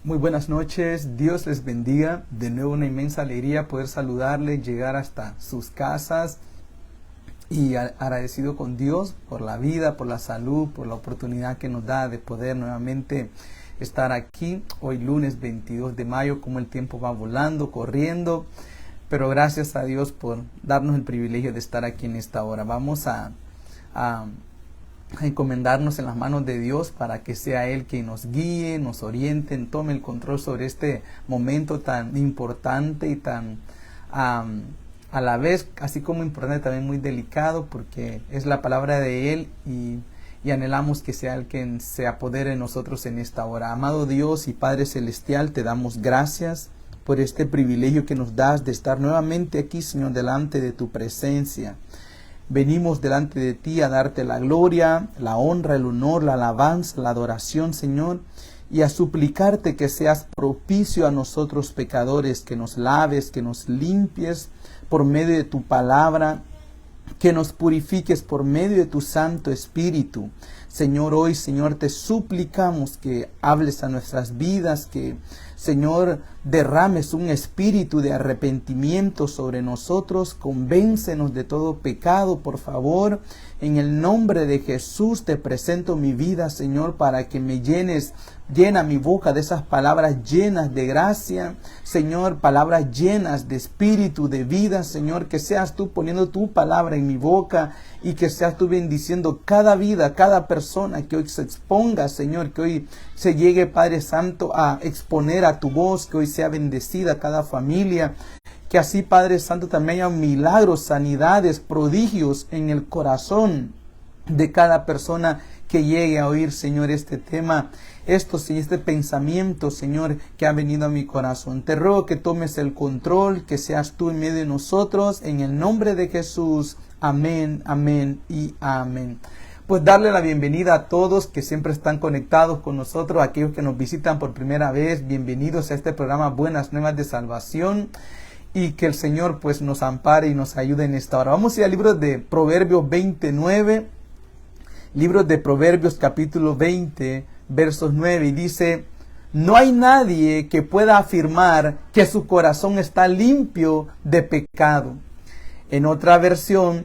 Muy buenas noches, Dios les bendiga. De nuevo una inmensa alegría poder saludarles, llegar hasta sus casas y agradecido con Dios por la vida, por la salud, por la oportunidad que nos da de poder nuevamente estar aquí. Hoy lunes 22 de mayo, como el tiempo va volando, corriendo, pero gracias a Dios por darnos el privilegio de estar aquí en esta hora. Vamos a encomendarnos en las manos de Dios para que sea Él quien nos guíe, nos oriente, tome el control sobre este momento tan importante y tan a la vez, así como importante, también muy delicado, porque es la palabra de Él y anhelamos que sea Él quien se apodere de nosotros en esta hora. Amado Dios y Padre Celestial, te damos gracias por este privilegio que nos das de estar nuevamente aquí, Señor, delante de tu presencia. Venimos delante de ti a darte la gloria, la honra, el honor, la alabanza, la adoración, Señor, y a suplicarte que seas propicio a nosotros pecadores, que nos laves, que nos limpies por medio de tu palabra, que nos purifiques por medio de tu Santo Espíritu. Señor, hoy, Señor, te suplicamos que hables a nuestras vidas, que, Señor, derrames un espíritu de arrepentimiento sobre nosotros. Convéncenos de todo pecado, por favor. En el nombre de Jesús te presento mi vida, Señor, para que me llena mi boca de esas palabras llenas de gracia, Señor, palabras llenas de espíritu, de vida, Señor, que seas tú poniendo tu palabra en mi boca y que seas tú bendiciendo cada vida, cada persona que hoy se exponga, Señor, que hoy se llegue, Padre Santo, a exponer a tu voz, que hoy sea bendecida cada familia. Que así, Padre Santo, también haya milagros, sanidades, prodigios en el corazón de cada persona que llegue a oír, Señor, este tema, este pensamiento, Señor, que ha venido a mi corazón. Te ruego que tomes el control, que seas tú en medio de nosotros, en el nombre de Jesús. Amén, amén y amén. Pues darle la bienvenida a todos que siempre están conectados con nosotros, aquellos que nos visitan por primera vez, bienvenidos a este programa Buenas Nuevas de Salvación. Y que el Señor pues nos ampare y nos ayude en esta hora. Vamos a ir al libro de Proverbios 29. Libro de Proverbios capítulo 20, versos 9. Y dice: no hay nadie que pueda afirmar que su corazón está limpio de pecado. En otra versión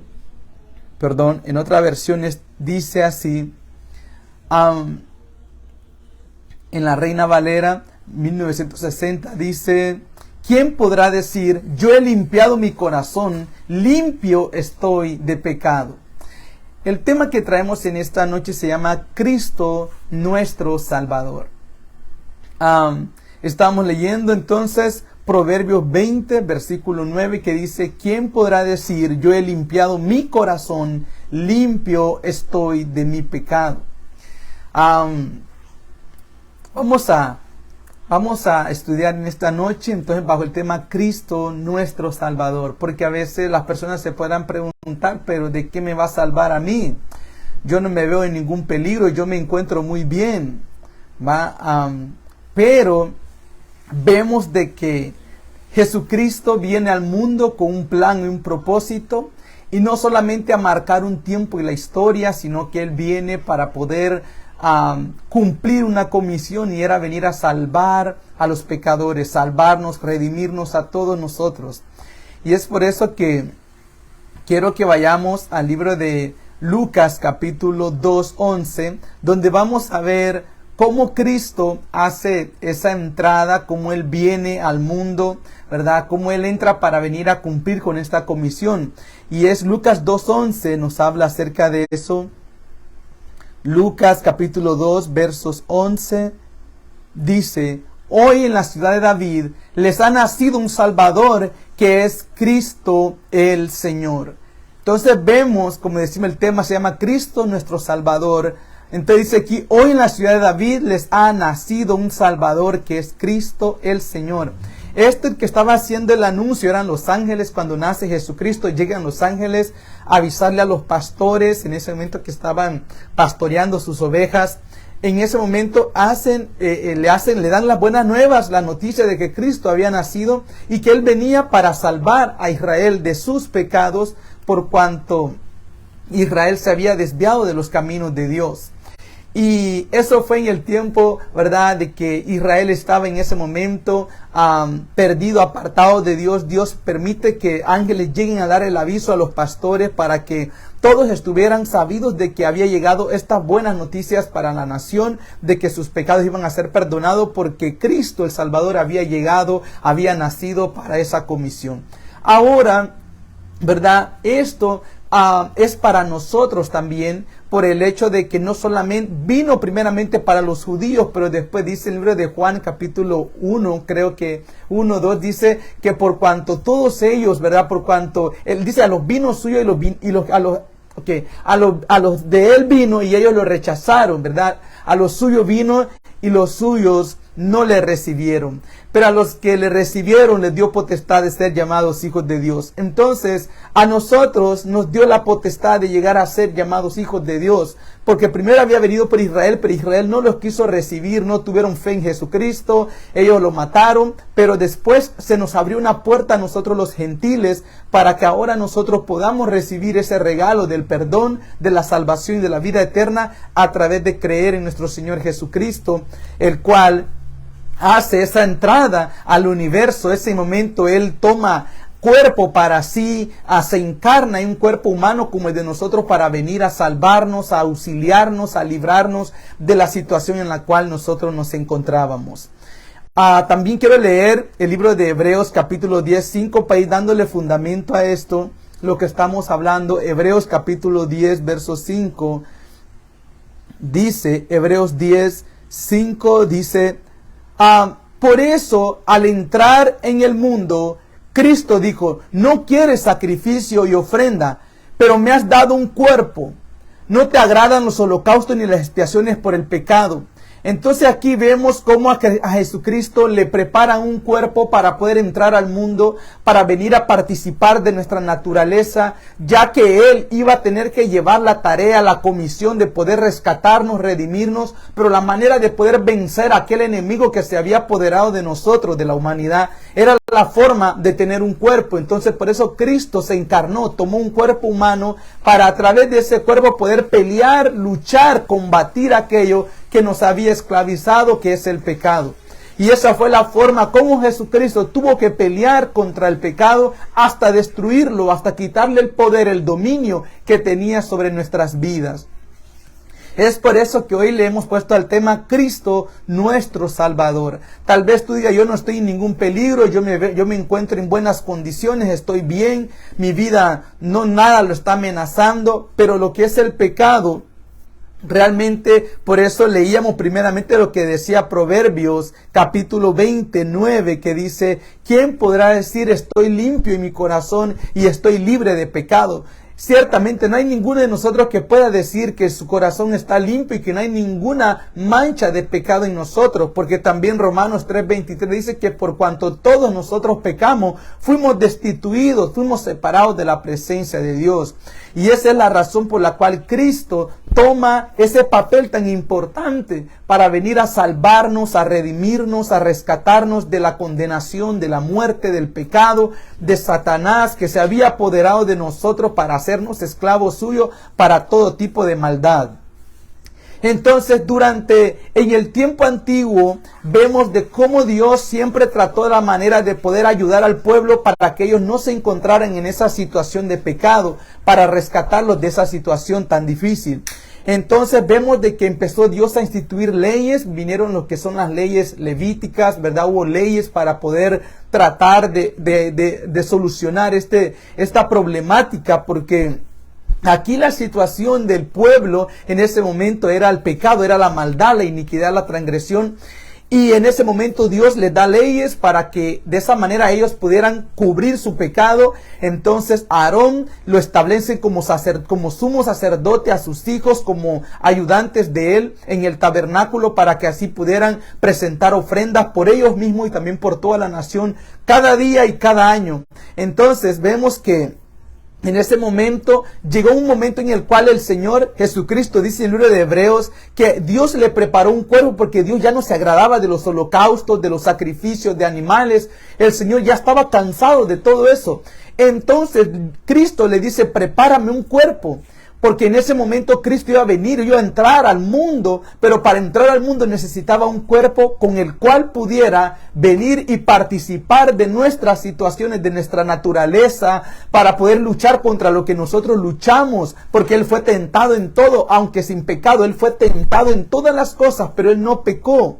dice así, en la Reina Valera 1960 dice: ¿quién podrá decir, yo he limpiado mi corazón, limpio estoy de pecado? El tema que traemos en esta noche se llama Cristo nuestro Salvador. Estamos leyendo entonces Proverbios 20, versículo 9, que dice: ¿quién podrá decir, yo he limpiado mi corazón, limpio estoy de mi pecado? Vamos a estudiar en esta noche, entonces, bajo el tema Cristo nuestro Salvador, porque a veces las personas se podrán preguntar, pero ¿de qué me va a salvar a mí? Yo no me veo en ningún peligro, yo me encuentro muy bien, pero vemos de que Jesucristo viene al mundo con un plan y un propósito, y no solamente a marcar un tiempo y la historia, sino que Él viene para poder cumplir una comisión, y era venir a salvar a los pecadores, salvarnos, redimirnos a todos nosotros. Y es por eso que quiero que vayamos al libro de Lucas capítulo 2:11, donde vamos a ver cómo Cristo hace esa entrada, cómo Él viene al mundo, ¿verdad? Cómo Él entra para venir a cumplir con esta comisión. Y es Lucas 2:11, nos habla acerca de eso. Lucas capítulo 2 versos 11 dice: hoy en la ciudad de David les ha nacido un Salvador, que es Cristo el Señor. Entonces vemos, como decimos, el tema se llama Cristo nuestro Salvador. Entonces dice aquí: hoy en la ciudad de David les ha nacido un Salvador, que es Cristo el Señor. El que estaba haciendo el anuncio eran los ángeles. Cuando nace Jesucristo, llegan los ángeles a avisarle a los pastores, en ese momento que estaban pastoreando sus ovejas. En ese momento le dan las buenas nuevas, la noticia de que Cristo había nacido y que Él venía para salvar a Israel de sus pecados, por cuanto Israel se había desviado de los caminos de Dios. Y eso fue en el tiempo, ¿verdad?, de que Israel estaba en ese momento perdido, apartado de Dios. Dios permite que ángeles lleguen a dar el aviso a los pastores para que todos estuvieran sabidos de que había llegado estas buenas noticias para la nación, de que sus pecados iban a ser perdonados porque Cristo el Salvador había llegado, había nacido para esa comisión. Ahora, ¿verdad?, esto es para nosotros también, por el hecho de que no solamente vino primeramente para los judíos, pero después dice el libro de Juan capítulo 1, creo que 1, 2, dice que por cuanto todos ellos, ¿verdad?, por cuanto él dice a los vino suyos a los de él vino y ellos lo rechazaron, ¿verdad? A los suyos vino y los suyos no le recibieron. Pero a los que le recibieron les dio potestad de ser llamados hijos de Dios. Entonces, a nosotros nos dio la potestad de llegar a ser llamados hijos de Dios. Porque primero había venido por Israel, pero Israel no los quiso recibir, no tuvieron fe en Jesucristo, ellos lo mataron. Pero después se nos abrió una puerta a nosotros los gentiles para que ahora nosotros podamos recibir ese regalo del perdón, de la salvación y de la vida eterna a través de creer en nuestro Señor Jesucristo, el cual hace esa entrada al universo. Ese momento Él toma cuerpo para sí, se encarna en un cuerpo humano como el de nosotros para venir a salvarnos, a auxiliarnos, a librarnos de la situación en la cual nosotros nos encontrábamos. También quiero leer el libro de Hebreos capítulo 10, 5 para ir dándole fundamento a esto, lo que estamos hablando. Hebreos capítulo 10, verso 5 dice, Hebreos 10, 5 dice: por eso, al entrar en el mundo, Cristo dijo: no quieres sacrificio y ofrenda, pero me has dado un cuerpo. No te agradan los holocaustos ni las expiaciones por el pecado. Entonces aquí vemos cómo a Jesucristo le preparan un cuerpo para poder entrar al mundo, para venir a participar de nuestra naturaleza, ya que Él iba a tener que llevar la tarea, la comisión de poder rescatarnos, redimirnos, pero la manera de poder vencer a aquel enemigo que se había apoderado de nosotros, de la humanidad, era la forma de tener un cuerpo. Entonces por eso Cristo se encarnó, tomó un cuerpo humano para a través de ese cuerpo poder pelear, luchar, combatir aquello que nos había esclavizado, que es el pecado. Y esa fue la forma como Jesucristo tuvo que pelear contra el pecado hasta destruirlo, hasta quitarle el poder, el dominio que tenía sobre nuestras vidas. Es por eso que hoy le hemos puesto al tema Cristo nuestro Salvador. Tal vez tú digas: yo no estoy en ningún peligro, yo me encuentro en buenas condiciones, estoy bien, mi vida nada lo está amenazando. Pero lo que es el pecado, realmente, por eso leíamos primeramente lo que decía Proverbios capítulo 29, que dice: ¿quién podrá decir estoy limpio en mi corazón y estoy libre de pecado? Ciertamente no hay ninguno de nosotros que pueda decir que su corazón está limpio y que no hay ninguna mancha de pecado en nosotros, porque también Romanos 3:23 dice que por cuanto todos nosotros pecamos, fuimos destituidos, fuimos separados de la presencia de Dios. Y esa es la razón por la cual Cristo toma ese papel tan importante para venir a salvarnos, a redimirnos, a rescatarnos de la condenación, de la muerte, del pecado, de Satanás, que se había apoderado de nosotros para hacernos esclavos suyos para todo tipo de maldad. Entonces, en el tiempo antiguo, vemos de cómo Dios siempre trató de la manera de poder ayudar al pueblo para que ellos no se encontraran en esa situación de pecado, para rescatarlos de esa situación tan difícil. Entonces vemos de que empezó Dios a instituir leyes, vinieron lo que son las leyes levíticas, ¿verdad? Hubo leyes para poder tratar de solucionar esta problemática, porque aquí la situación del pueblo en ese momento era el pecado, era la maldad, la iniquidad, la transgresión. Y en ese momento Dios les da leyes para que de esa manera ellos pudieran cubrir su pecado. Entonces Aarón lo establece como sumo sacerdote a sus hijos, como ayudantes de él en el tabernáculo, para que así pudieran presentar ofrendas por ellos mismos y también por toda la nación cada día y cada año. Entonces vemos que en ese momento, llegó un momento en el cual el Señor Jesucristo, dice en el libro de Hebreos, que Dios le preparó un cuerpo porque Dios ya no se agradaba de los holocaustos, de los sacrificios de animales. El Señor ya estaba cansado de todo eso. Entonces Cristo le dice: prepárame un cuerpo. porque en ese momento Cristo iba a venir, iba a entrar al mundo, pero para entrar al mundo necesitaba un cuerpo con el cual pudiera venir y participar de nuestras situaciones, de nuestra naturaleza, para poder luchar contra lo que nosotros luchamos, porque Él fue tentado en todo, aunque sin pecado. Él fue tentado en todas las cosas, pero Él no pecó.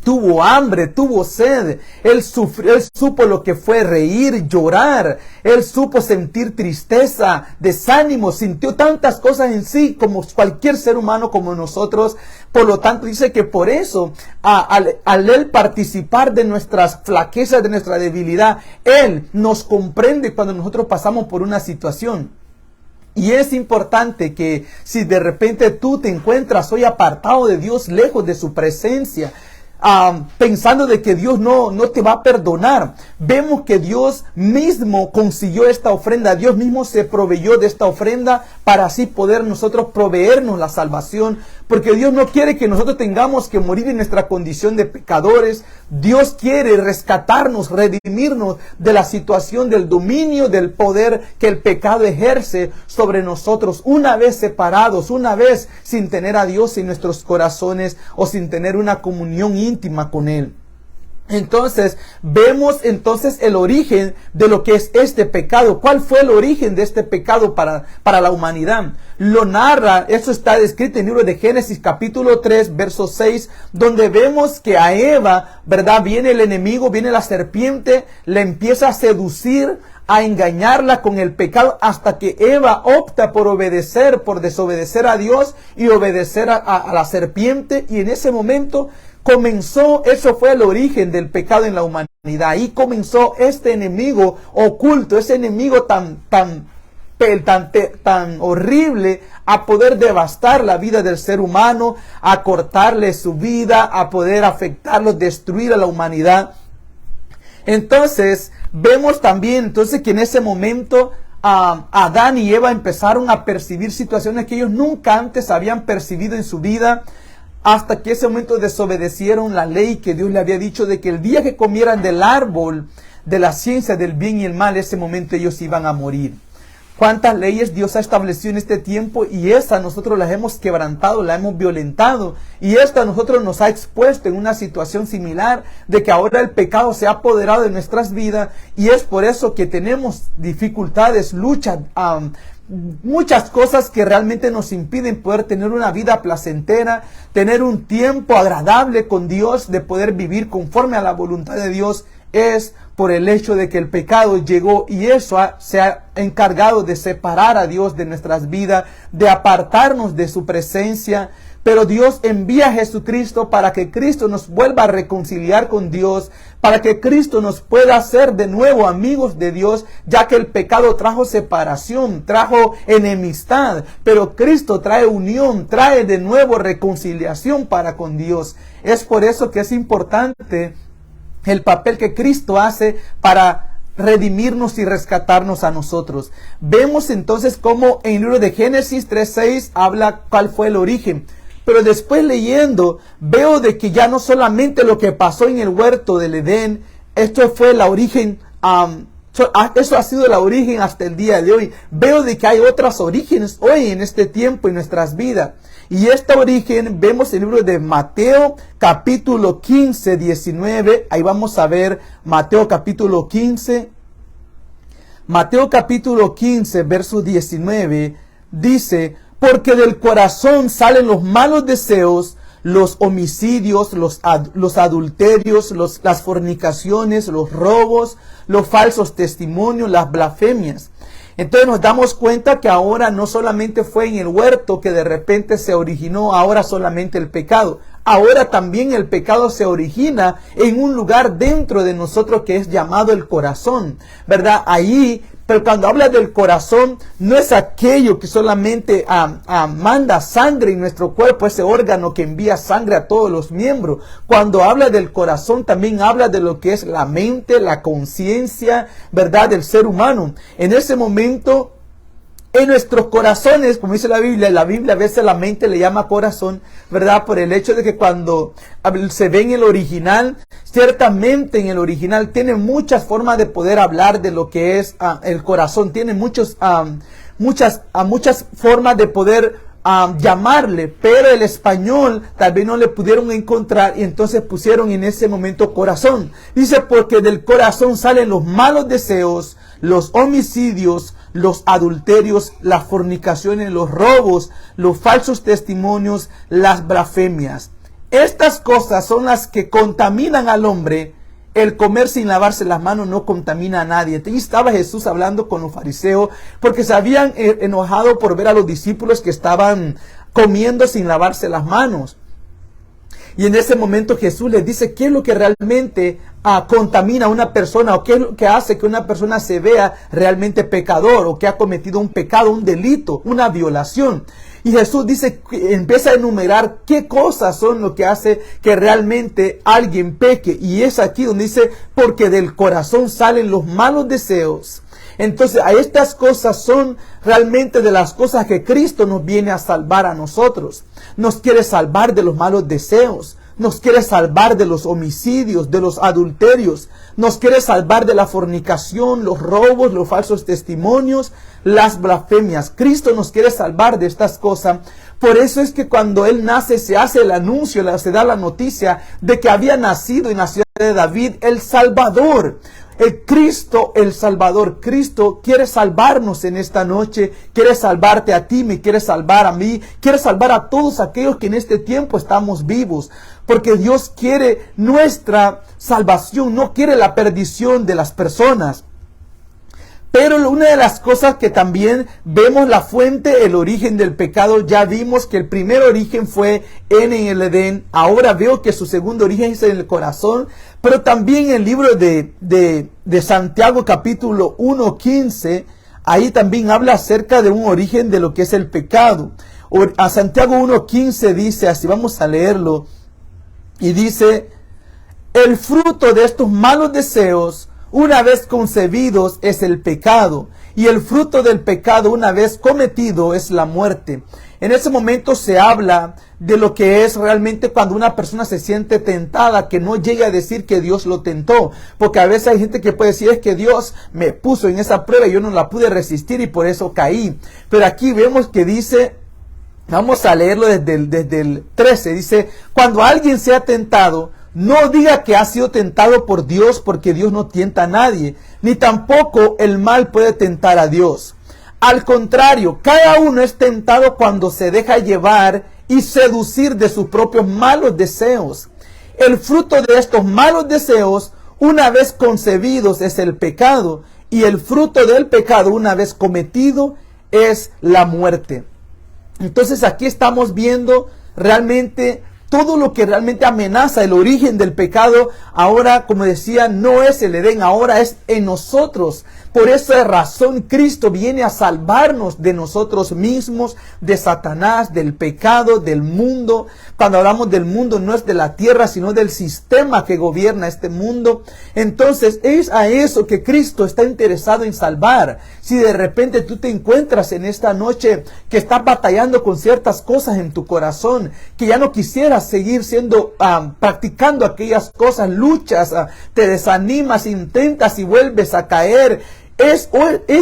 Tuvo hambre, tuvo sed, él sufrió, él supo lo que fue reír, llorar, él supo sentir tristeza, desánimo, sintió tantas cosas en sí como cualquier ser humano como nosotros. Por lo tanto dice que por eso, al él participar de nuestras flaquezas, de nuestra debilidad, él nos comprende cuando nosotros pasamos por una situación. Y es importante que si de repente tú te encuentras hoy apartado de Dios, lejos de su presencia, pensando de que Dios no te va a perdonar, vemos que Dios mismo consiguió esta ofrenda, Dios mismo se proveyó de esta ofrenda para así poder nosotros proveernos la salvación, porque Dios no quiere que nosotros tengamos que morir en nuestra condición de pecadores. Dios quiere rescatarnos, redimirnos de la situación del dominio, del poder que el pecado ejerce sobre nosotros, una vez separados, una vez sin tener a Dios en nuestros corazones o sin tener una comunión íntima con Él. Entonces, vemos entonces el origen de lo que es este pecado. ¿Cuál fue el origen de este pecado para la humanidad? Lo narra, eso está descrito en el libro de Génesis capítulo 3, verso 6, donde vemos que a Eva, ¿verdad? Viene el enemigo, viene la serpiente, le empieza a seducir, a engañarla con el pecado, hasta que Eva opta por desobedecer a Dios y obedecer a la serpiente, y en ese momento eso fue el origen del pecado en la humanidad. Ahí comenzó este enemigo oculto, ese enemigo tan horrible, a poder devastar la vida del ser humano, a cortarle su vida, a poder afectarlo, destruir a la humanidad. Entonces, vemos también que en ese momento Adán y Eva empezaron a percibir situaciones que ellos nunca antes habían percibido en su vida, hasta que ese momento desobedecieron la ley que Dios le había dicho de que el día que comieran del árbol de la ciencia del bien y el mal, ese momento ellos iban a morir. ¿Cuántas leyes Dios ha establecido en este tiempo? Y esta nosotros las hemos quebrantado, la hemos violentado. Y esta nosotros nos ha expuesto en una situación similar de que ahora el pecado se ha apoderado de nuestras vidas. Y es por eso que tenemos dificultades, luchas, muchas cosas que realmente nos impiden poder tener una vida placentera, tener un tiempo agradable con Dios, de poder vivir conforme a la voluntad de Dios. Es por el hecho de que el pecado llegó y eso se ha encargado de separar a Dios de nuestras vidas, de apartarnos de su presencia. Pero Dios envía a Jesucristo para que Cristo nos vuelva a reconciliar con Dios, para que Cristo nos pueda hacer de nuevo amigos de Dios, ya que el pecado trajo separación, trajo enemistad, pero Cristo trae unión, trae de nuevo reconciliación para con Dios. Es por eso que es importante el papel que Cristo hace para redimirnos y rescatarnos a nosotros. Vemos entonces cómo en el libro de Génesis 3:6 habla cuál fue el origen. Pero después leyendo, veo de que ya no solamente lo que pasó en el huerto del Edén, esto fue el origen, eso ha sido el origen hasta el día de hoy. Veo de que hay otros orígenes hoy en este tiempo en nuestras vidas. Y este origen vemos en el libro de Mateo capítulo 15, 19. Ahí vamos a ver Mateo capítulo 15. Mateo capítulo 15, verso 19, dice: porque del corazón salen los malos deseos, los homicidios, los adulterios, las fornicaciones, los robos, los falsos testimonios, las blasfemias. Entonces nos damos cuenta que ahora no solamente fue en el huerto que de repente se originó ahora solamente el pecado. Ahora también el pecado se origina en un lugar dentro de nosotros que es llamado el corazón, ¿verdad? Ahí, pero cuando habla del corazón, no es aquello que solamente manda sangre en nuestro cuerpo, ese órgano que envía sangre a todos los miembros. Cuando habla del corazón, también habla de lo que es la mente, la conciencia, ¿verdad?, del ser humano. En ese momento, en nuestros corazones, como dice la Biblia a veces la mente le llama corazón, ¿verdad? Por el hecho de que cuando se ve en el original, ciertamente en el original tiene muchas formas de poder hablar de lo que es el corazón, tiene muchas formas de poder llamarle, pero el español tal vez no le pudieron encontrar y entonces pusieron en ese momento corazón. Dice, porque del corazón salen los malos deseos, los homicidios, los adulterios, las fornicaciones, los robos, los falsos testimonios, las blasfemias. Estas cosas son las que contaminan al hombre. El comer sin lavarse las manos no contamina a nadie. Aquí estaba Jesús hablando con los fariseos porque se habían enojado por ver a los discípulos que estaban comiendo sin lavarse las manos. Y en ese momento Jesús les dice qué es lo que realmente contamina a una persona, o qué es lo que hace que una persona se vea realmente pecador, o que ha cometido un pecado, un delito, una violación. Y Jesús dice, empieza a enumerar qué cosas son lo que hace que realmente alguien peque. Y es aquí donde dice, porque del corazón salen los malos deseos. Entonces, a estas cosas son realmente de las cosas que Cristo nos viene a salvar a nosotros. Nos quiere salvar de los malos deseos. Nos quiere salvar de los homicidios, de los adulterios. Nos quiere salvar de la fornicación, los robos, los falsos testimonios, las blasfemias. Cristo nos quiere salvar de estas cosas. Por eso es que cuando Él nace se hace el anuncio, se da la noticia de que había nacido en la ciudad de David el Salvador. El Cristo, el Salvador. Cristo quiere salvarnos en esta noche, quiere salvarte a ti, me quiere salvar a mí, quiere salvar a todos aquellos que en este tiempo estamos vivos, porque Dios quiere nuestra salvación, no quiere la perdición de las personas. Pero una de las cosas que también vemos la fuente, el origen del pecado, ya vimos que el primer origen fue en el Edén. Ahora veo que su segundo origen es en el corazón. Pero también en el libro de Santiago capítulo 1:15, ahí también habla acerca de un origen de lo que es el pecado. A Santiago 1:15 dice, así vamos a leerlo, y dice, el fruto de estos malos deseos, una vez concebidos, es el pecado, y el fruto del pecado, una vez cometido, es la muerte. En ese momento se habla de lo que es realmente cuando una persona se siente tentada, que no llegue a decir que Dios lo tentó, porque a veces hay gente que puede decir, es que Dios me puso en esa prueba y yo no la pude resistir y por eso caí. Pero aquí vemos que dice, vamos a leerlo desde el 13, dice, cuando alguien sea tentado, no diga que ha sido tentado por Dios, porque Dios no tienta a nadie, ni tampoco el mal puede tentar a Dios. Al contrario, cada uno es tentado cuando se deja llevar y seducir de sus propios malos deseos. El fruto de estos malos deseos, una vez concebidos, es el pecado, y el fruto del pecado, una vez cometido, es la muerte. Entonces aquí estamos viendo realmente todo lo que realmente amenaza el origen del pecado. Ahora, como decía, no es el Edén, ahora es en nosotros. Por esa razón Cristo viene a salvarnos de nosotros mismos, de Satanás, del pecado, del mundo. Cuando hablamos del mundo no es de la tierra, sino del sistema que gobierna este mundo. Entonces es a eso que Cristo está interesado en salvar. Si de repente tú te encuentras en esta noche que estás batallando con ciertas cosas en tu corazón, que ya no quisieras seguir practicando aquellas cosas, luchas, te desanimas, intentas y vuelves a caer, es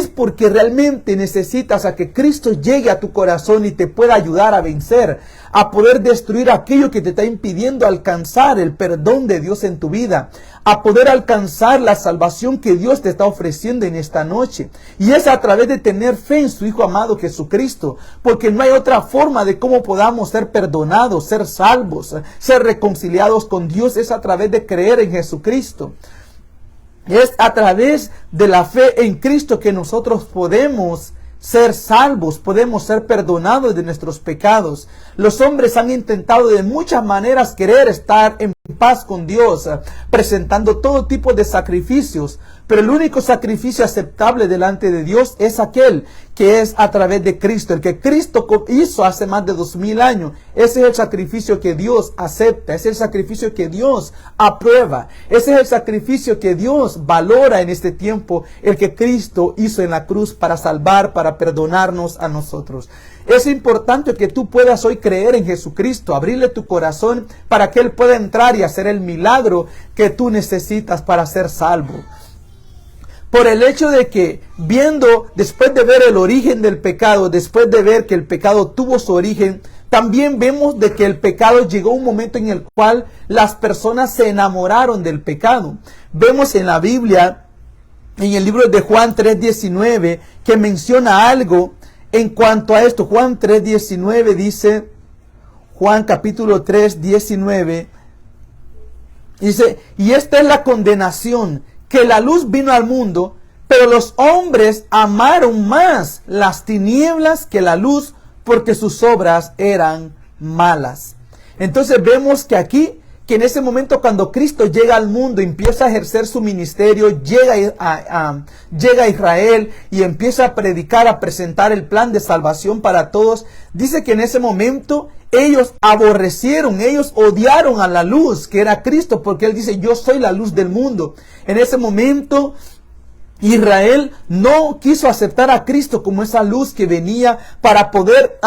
porque realmente necesitas a que Cristo llegue a tu corazón y te pueda ayudar a vencer, a poder destruir aquello que te está impidiendo alcanzar el perdón de Dios en tu vida, a poder alcanzar la salvación que Dios te está ofreciendo en esta noche. Y es a través de tener fe en su Hijo amado Jesucristo, porque no hay otra forma de cómo podamos ser perdonados, ser salvos, ser reconciliados con Dios, es a través de creer en Jesucristo. Es a través de la fe en Cristo que nosotros podemos ser salvos, podemos ser perdonados de nuestros pecados. Los hombres han intentado de muchas maneras querer estar en paz con Dios, presentando todo tipo de sacrificios, pero el único sacrificio aceptable delante de Dios es aquel que es a través de Cristo, el que Cristo hizo hace más de 2000 años. Ese es el sacrificio que Dios acepta, ese es el sacrificio que Dios aprueba, ese es el sacrificio que Dios valora en este tiempo, el que Cristo hizo en la cruz para salvar, para perdonarnos a nosotros. Es importante que tú puedas hoy creer en Jesucristo, abrirle tu corazón para que Él pueda entrar y hacer el milagro que tú necesitas para ser salvo. Por el hecho de que después de ver el origen del pecado, después de ver que el pecado tuvo su origen, también vemos de que el pecado llegó a un momento en el cual las personas se enamoraron del pecado. Vemos en la Biblia, en el libro de Juan 3:19, que menciona algo en cuanto a esto. Juan 3:19 dice, Juan capítulo 3:19, dice, y esta es la condenación, que la luz vino al mundo, pero los hombres amaron más las tinieblas que la luz, porque sus obras eran malas. Entonces vemos que aquí, que en ese momento cuando Cristo llega al mundo, empieza a ejercer su ministerio, llega a Israel y empieza a predicar, a presentar el plan de salvación para todos, dice que en ese momento ellos aborrecieron, ellos odiaron a la luz, que era Cristo, porque Él dice, yo soy la luz del mundo. En ese momento Israel no quiso aceptar a Cristo como esa luz que venía para poder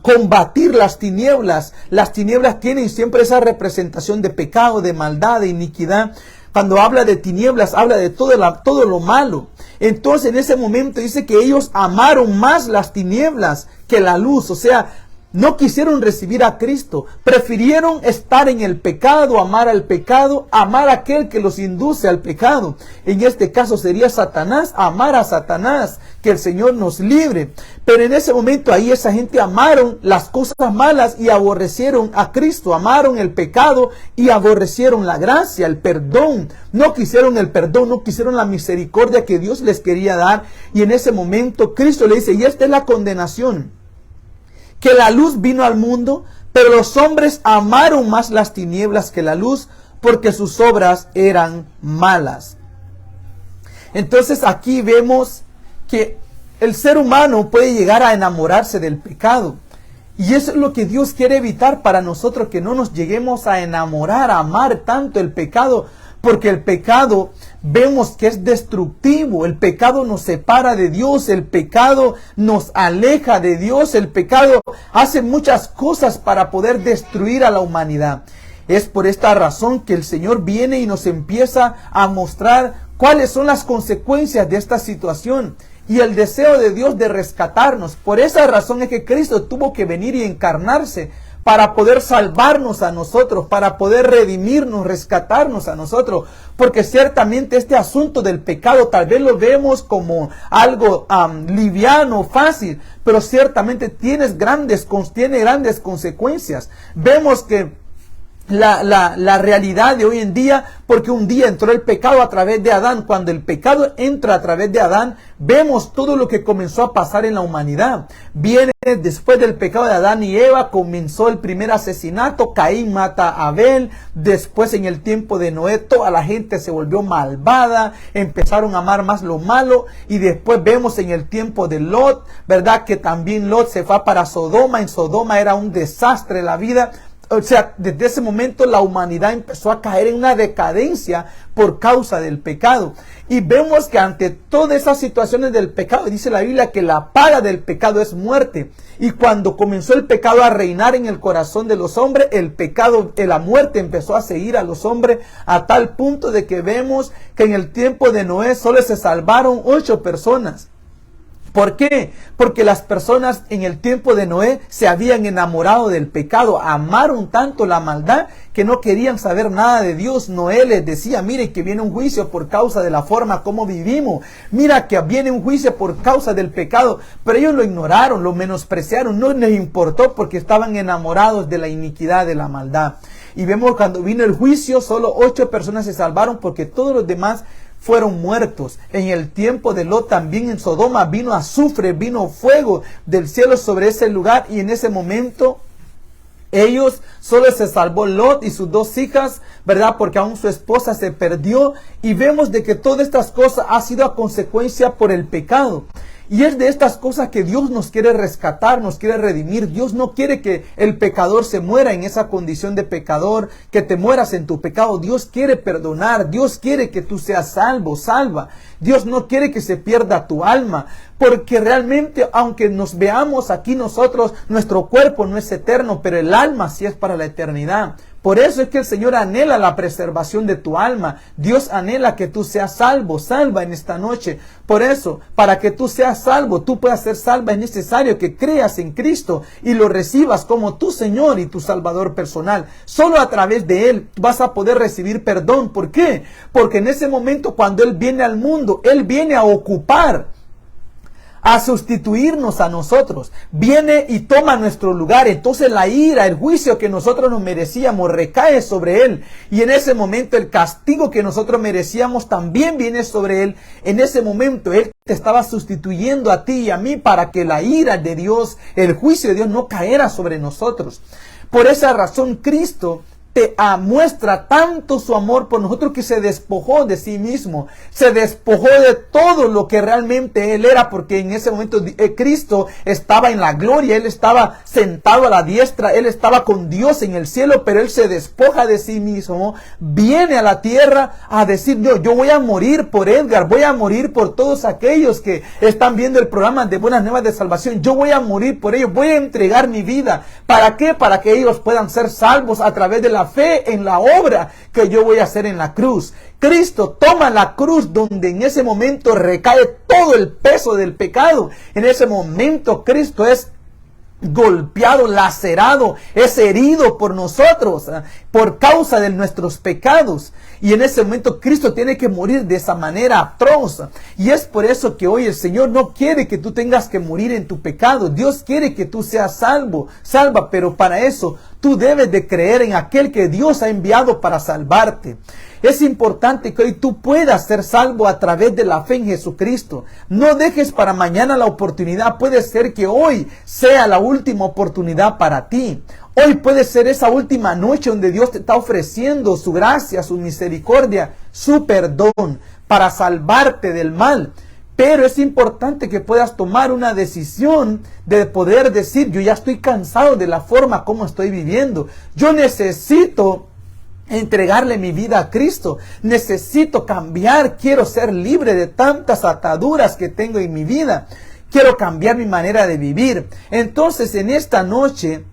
combatir las tinieblas. Las tinieblas tienen siempre esa representación de pecado, de maldad, de iniquidad. Cuando habla de tinieblas, habla de todo lo malo. Entonces en ese momento dice que ellos amaron más las tinieblas que la luz. O sea, no quisieron recibir a Cristo, prefirieron estar en el pecado, amar al pecado, amar a aquel que los induce al pecado. En este caso sería Satanás, amar a Satanás, que el Señor nos libre. Pero en ese momento ahí esa gente amaron las cosas malas y aborrecieron a Cristo, amaron el pecado y aborrecieron la gracia, el perdón. No quisieron el perdón, no quisieron la misericordia que Dios les quería dar. Y en ese momento Cristo le dice, y esta es la condenación, que la luz vino al mundo, pero los hombres amaron más las tinieblas que la luz, porque sus obras eran malas. Entonces aquí vemos que el ser humano puede llegar a enamorarse del pecado. Y eso es lo que Dios quiere evitar para nosotros, que no nos lleguemos a enamorar, a amar tanto el pecado, porque el pecado vemos que es destructivo, el pecado nos separa de Dios, el pecado nos aleja de Dios, el pecado hace muchas cosas para poder destruir a la humanidad. Es por esta razón que el Señor viene y nos empieza a mostrar cuáles son las consecuencias de esta situación y el deseo de Dios de rescatarnos. Por esa razón es que Cristo tuvo que venir y encarnarse para poder salvarnos a nosotros, para poder redimirnos, rescatarnos a nosotros. Porque ciertamente este asunto del pecado tal vez lo vemos como algo liviano, fácil, pero ciertamente tiene grandes consecuencias. Vemos que la realidad de hoy en día, porque un día entró el pecado a través de Adán. Cuando el pecado entra a través de Adán, vemos todo lo que comenzó a pasar en la humanidad. Viene después del pecado de Adán y Eva, comenzó el primer asesinato. Caín mata a Abel. Después, en el tiempo de Noé, toda la gente se volvió malvada, empezaron a amar más lo malo. Y después vemos en el tiempo de Lot, ¿verdad? Que también Lot se fue para Sodoma. En Sodoma era un desastre la vida. O sea, desde ese momento la humanidad empezó a caer en una decadencia por causa del pecado. Y vemos que ante todas esas situaciones del pecado, dice la Biblia que la paga del pecado es muerte. Y cuando comenzó el pecado a reinar en el corazón de los hombres, el pecado, la muerte empezó a seguir a los hombres a tal punto de que vemos que en el tiempo de Noé solo se salvaron 8 personas. ¿Por qué? Porque las personas en el tiempo de Noé se habían enamorado del pecado, amaron tanto la maldad que no querían saber nada de Dios. Noé les decía, mire que viene un juicio por causa de la forma como vivimos, mira que viene un juicio por causa del pecado, pero ellos lo ignoraron, lo menospreciaron, no les importó porque estaban enamorados de la iniquidad, de la maldad. Y vemos cuando vino el juicio, solo 8 personas se salvaron porque todos los demás fueron muertos. En el tiempo de Lot también en Sodoma vino azufre, vino fuego del cielo sobre ese lugar y en ese momento ellos solo se salvó Lot y sus 2 hijas, ¿verdad? Porque aún su esposa se perdió y vemos de que todas estas cosas ha sido a consecuencia por el pecado. Y es de estas cosas que Dios nos quiere rescatar, nos quiere redimir. Dios no quiere que el pecador se muera en esa condición de pecador, que te mueras en tu pecado. Dios quiere perdonar, Dios quiere que tú seas salvo, salva. Dios no quiere que se pierda tu alma, porque realmente aunque nos veamos aquí nosotros, nuestro cuerpo no es eterno, pero el alma sí es para la eternidad. Por eso es que el Señor anhela la preservación de tu alma. Dios anhela que tú seas salvo, salva en esta noche. Por eso, para que tú seas salvo, tú puedas ser salva, es necesario que creas en Cristo y lo recibas como tu Señor y tu Salvador personal. Solo a través de Él vas a poder recibir perdón. ¿Por qué? Porque en ese momento, cuando Él viene al mundo, Él viene a ocupar, a sustituirnos a nosotros, viene y toma nuestro lugar. Entonces la ira, el juicio que nosotros nos merecíamos recae sobre Él, y en ese momento el castigo que nosotros merecíamos también viene sobre Él. En ese momento Él te estaba sustituyendo a ti y a mí para que la ira de Dios, el juicio de Dios no caera sobre nosotros. Por esa razón Cristo te muestra tanto su amor por nosotros que se despojó de sí mismo, se despojó de todo lo que realmente Él era, porque en ese momento Cristo estaba en la gloria, Él estaba sentado a la diestra, Él estaba con Dios en el cielo, pero Él se despoja de sí mismo, viene a la tierra a decir: yo voy a morir por Edgar, voy a morir por todos aquellos que están viendo el programa de Buenas Nuevas de Salvación, yo voy a morir por ellos, voy a entregar mi vida. ¿Para qué? Para que ellos puedan ser salvos a través de la fe en la obra que yo voy a hacer en la cruz. Cristo toma la cruz, donde en ese momento recae todo el peso del pecado. En ese momento Cristo es golpeado, lacerado, es herido por nosotros, por causa de nuestros pecados. Y en ese momento Cristo tiene que morir de esa manera atroz. Y es por eso que hoy el Señor no quiere que tú tengas que morir en tu pecado. Dios quiere que tú seas salva, pero para eso tú debes de creer en aquel que Dios ha enviado para salvarte. Es importante que hoy tú puedas ser salvo a través de la fe en Jesucristo. No dejes para mañana la oportunidad. Puede ser que hoy sea la última oportunidad para ti. Hoy puede ser esa última noche donde Dios te está ofreciendo su gracia, su misericordia, su perdón para salvarte del mal. Pero es importante que puedas tomar una decisión de poder decir: yo ya estoy cansado de la forma como estoy viviendo. Yo necesito entregarle mi vida a Cristo. Necesito cambiar. Quiero ser libre de tantas ataduras que tengo en mi vida. Quiero cambiar mi manera de vivir. Entonces, en esta noche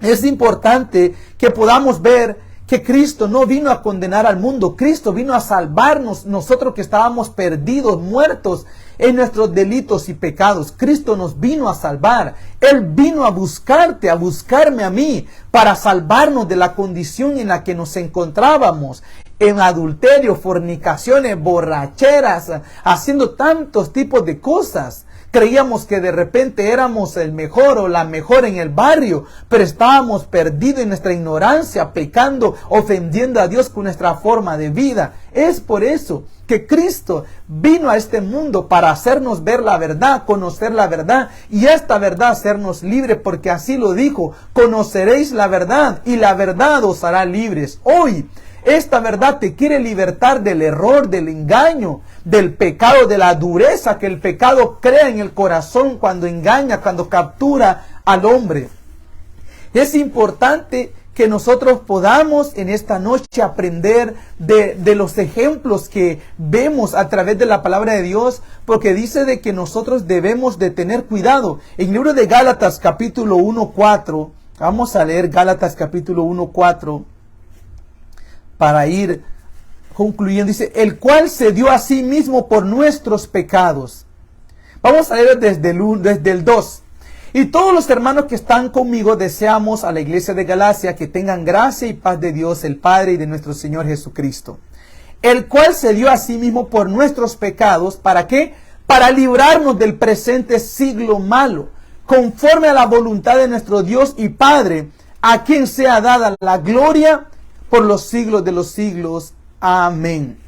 es importante que podamos ver que Cristo no vino a condenar al mundo. Cristo vino a salvarnos, nosotros que estábamos perdidos, muertos en nuestros delitos y pecados. Cristo nos vino a salvar. Él vino a buscarte, a buscarme a mí, para salvarnos de la condición en la que nos encontrábamos, en adulterio, fornicaciones, borracheras, haciendo tantos tipos de cosas. Creíamos que de repente éramos el mejor o la mejor en el barrio, pero estábamos perdidos en nuestra ignorancia, pecando, ofendiendo a Dios con nuestra forma de vida. Es por eso que Cristo vino a este mundo, para hacernos ver la verdad, conocer la verdad, y esta verdad hacernos libres, porque así lo dijo: conoceréis la verdad y la verdad os hará libres. Hoy esta verdad te quiere libertar del error, del engaño, del pecado, de la dureza que el pecado crea en el corazón cuando engaña, cuando captura al hombre. Es importante que nosotros podamos en esta noche aprender de los ejemplos que vemos a través de la palabra de Dios, porque dice de que nosotros debemos de tener cuidado. En el libro de Gálatas capítulo 1:4, vamos a leer Gálatas capítulo 1:4 para ir concluyendo. Dice: el cual se dio a sí mismo por nuestros pecados. Vamos a leer desde el 2. Y todos los hermanos que están conmigo deseamos a la iglesia de Galacia que tengan gracia y paz de Dios el Padre y de nuestro Señor Jesucristo. El cual se dio a sí mismo por nuestros pecados. ¿Para qué? Para librarnos del presente siglo malo, conforme a la voluntad de nuestro Dios y Padre, a quien sea dada la gloria por los siglos de los siglos. Amén.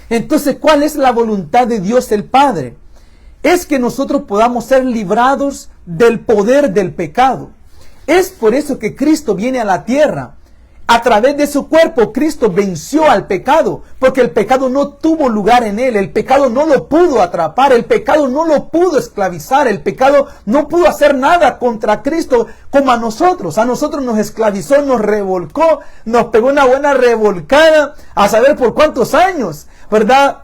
Entonces, ¿cuál es la voluntad de Dios el Padre? Es que nosotros podamos ser librados del poder del pecado. Es por eso que Cristo viene a la tierra. A través de su cuerpo, Cristo venció al pecado, porque el pecado no tuvo lugar en él. El pecado no lo pudo atrapar, el pecado no lo pudo esclavizar, el pecado no pudo hacer nada contra Cristo como a nosotros. A nosotros nos esclavizó, nos revolcó, nos pegó una buena revolcada, a saber por cuántos años, ¿verdad?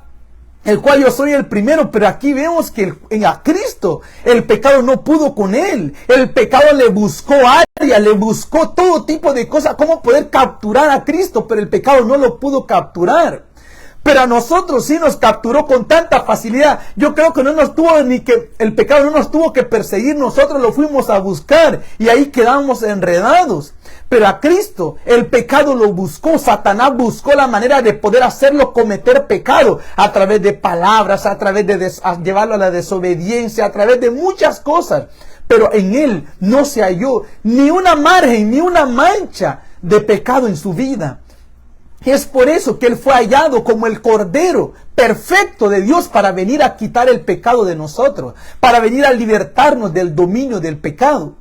el cual yo soy el primero, pero aquí vemos que a Cristo el pecado no pudo con él. El pecado le buscó área, le buscó todo tipo de cosas, cómo poder capturar a Cristo, pero el pecado no lo pudo capturar. Pero a nosotros sí nos capturó con tanta facilidad. Yo creo que el pecado no nos tuvo que perseguir, nosotros lo fuimos a buscar y ahí quedamos enredados. Pero a Cristo el pecado lo buscó, Satanás buscó la manera de poder hacerlo cometer pecado a través de palabras, a través de llevarlo a la desobediencia, a través de muchas cosas. Pero en él no se halló ni una margen, ni una mancha de pecado en su vida. Es por eso que él fue hallado como el Cordero perfecto de Dios para venir a quitar el pecado de nosotros, para venir a libertarnos del dominio del pecado.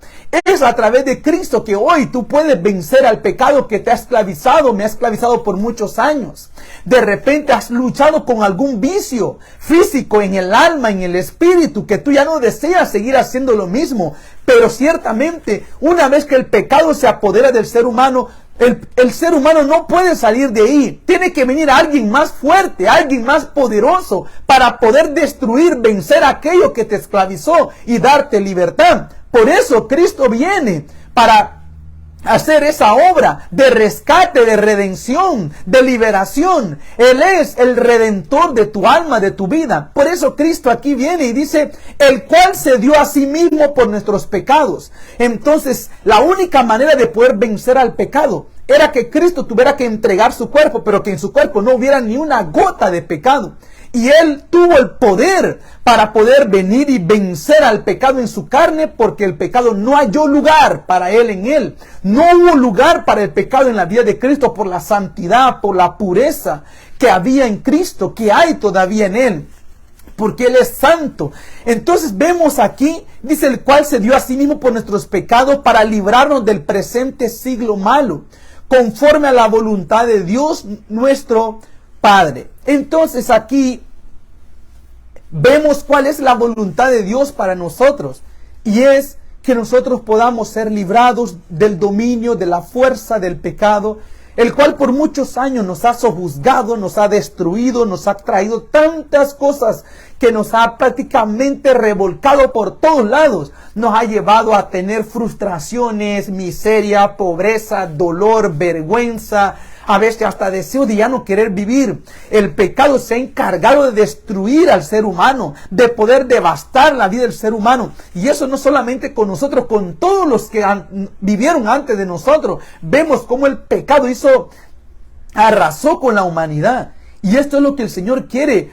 Es a través de Cristo que hoy tú puedes vencer al pecado que te ha esclavizado, me ha esclavizado por muchos años. De repente has luchado con algún vicio físico en el alma, en el espíritu, que tú ya no deseas seguir haciendo lo mismo. Pero ciertamente, una vez que el pecado se apodera del ser humano, el ser humano no puede salir de ahí. Tiene que venir alguien más fuerte, alguien más poderoso para poder destruir, vencer aquello que te esclavizó y darte libertad. Por eso Cristo viene para hacer esa obra de rescate, de redención, de liberación. Él es el redentor de tu alma, de tu vida. Por eso Cristo aquí viene y dice, el cual se dio a sí mismo por nuestros pecados. Entonces, la única manera de poder vencer al pecado era que Cristo tuviera que entregar su cuerpo, pero que en su cuerpo no hubiera ni una gota de pecado. Y él tuvo el poder para poder venir y vencer al pecado en su carne, porque el pecado no halló lugar para él en él. No hubo lugar para el pecado en la vida de Cristo por la santidad, por la pureza que había en Cristo, que hay todavía en él, porque él es santo. Entonces vemos aquí, dice, el cual se dio a sí mismo por nuestros pecados para librarnos del presente siglo malo, conforme a la voluntad de Dios nuestro Padre. Entonces aquí vemos cuál es la voluntad de Dios para nosotros, y es que nosotros podamos ser librados del dominio, de la fuerza del pecado, el cual por muchos años nos ha sojuzgado, nos ha destruido, nos ha traído tantas cosas que nos ha prácticamente revolcado por todos lados. Nos ha llevado a tener frustraciones, miseria, pobreza, dolor, vergüenza, a veces hasta deseo de ya no querer vivir. El pecado se ha encargado de destruir al ser humano, de poder devastar la vida del ser humano. Y eso no solamente con nosotros, con todos los que vivieron antes de nosotros. Vemos cómo el pecado arrasó con la humanidad. Y esto es lo que el Señor quiere